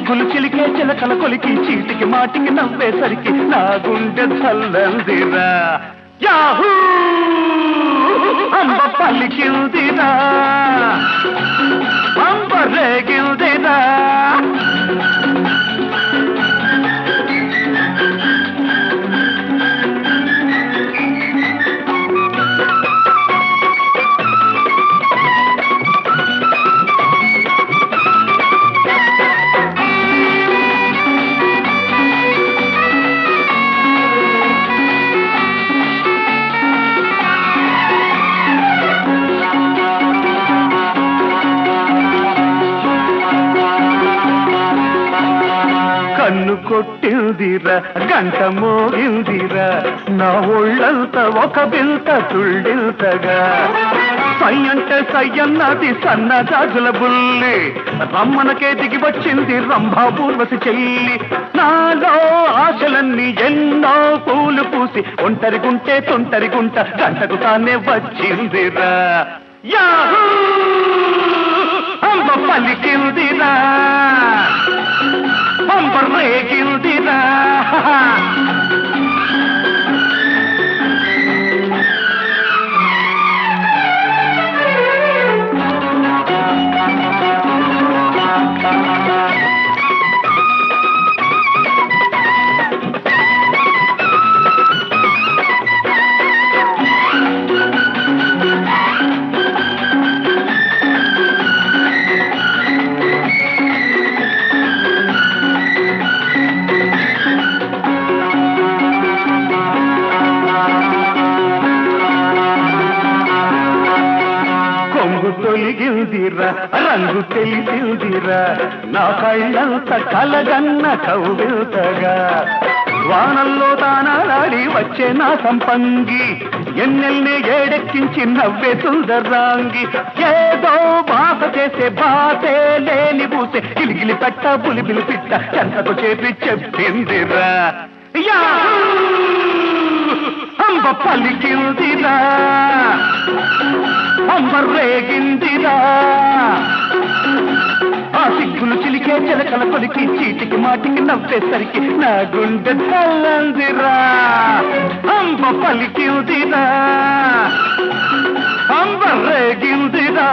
సిగ్గులు చిలికే చిలకల కొలికి చీటికి మాటికి నవ్వేసరికి నా గుండె చల్లందిరా యాహూ అంబ పలికిందిరా అంబ రేగిందిరా కన్ను కొట్టిందిరా గంట మోగిందిరా నా ఒళ్ళంతా ఒక బిల్త తుళ్ళిల్తగా సై అంటే సయ్యన్నది సన్న జాజుల బుల్లి రమ్మనకే దిగి వచ్చింది రంభా పూర్వసి చెల్లి నాలో ఆశలన్నీ ఎన్నో పూలు పూసి ఒంటరిగుంటే తొంటరిగుంట గంటకు తానే వచ్చిందిరా యాహూ అంబ పలికిందిరా అంబ రేగిందిరా తొలిగిందిరా రంగు తెలిసిందిరా నా కళ్ళంత కలగన్న కౌగిల్తగా వానల్లో తానాడి వచ్చే నా సంపంగి ఎన్నెల్ని ఏడెక్కించి నవ్వే సుందరాంగి ఏదో బాస చేసే బాసే లేని పూసే గిలిగిలి పెట్ట బులిబిలి పిట్ట ఎంతకు చేపి చెప్పిందిరా అంబ పలికిందిరా అంబ రేగిందిరా ఆ సిగ్గులు చిలికే చిలకల కొలికి చీటికి మాటికి నవ్వేసరికి నా గుండె చల్లందిరా అంబ పలికిందిరా అంబ రేగిందిరా